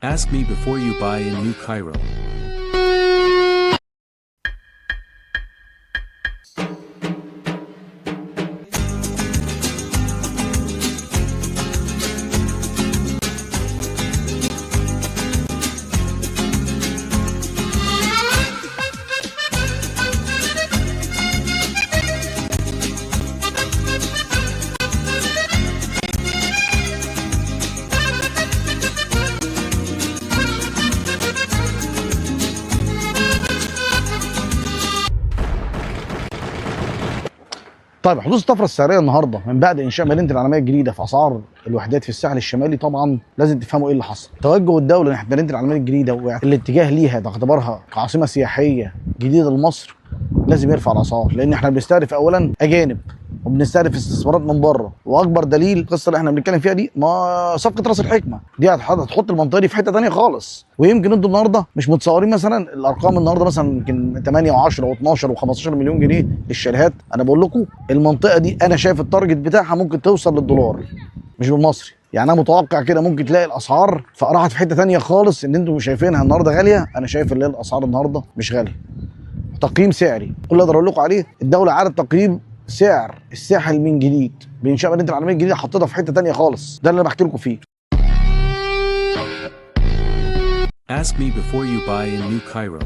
Ask me before you buy in New Cairo. طيب، حدوث الطفره السعريه النهارده من بعد انشاء مدينه العالميه الجديده في اسعار الوحدات في الساحل الشمالي، طبعا لازم تفهموا ايه اللي حصل. توجه الدوله ناحيه مدينه العالميه الجديده والاتجاه ليها باعتبارها كعاصمه سياحيه جديده لمصر لازم يرفع الاسعار، لان احنا بنستهدف اولا اجانب وبنستهدف استثمارات من بره. واكبر دليل القصه اللي احنا بنتكلم فيها دي، ما صفقه راس الحكمه دي هتحط المنطقه دي في حته ثانيه خالص. ويمكن انتوا النهارده مش متصورين مثلا الارقام النهارده، مثلا يمكن 8 و10 و12 و15 مليون جنيه للشاليهات. انا بقول لكم المنطقه دي انا شايف التارجت بتاعها ممكن توصل للدولار مش بالمصري. يعني انا متوقع كده ممكن تلاقي الاسعار راحت في حته ثانيه خالص. ان انتم شايفينها النهارده غاليه، انا شايف ان الاسعار النهارده مش غاليه. تقييم سعري كل اللي اقدر اقول لكم عليه، الدوله عادت تقييم سعر الساحل من جديد بانشاء مدينه العالميه الجديده، حطيتها في حته ثانيه خالص. ده اللي انا بحكي لكم فيه. Ask me before you buy in New Cairo.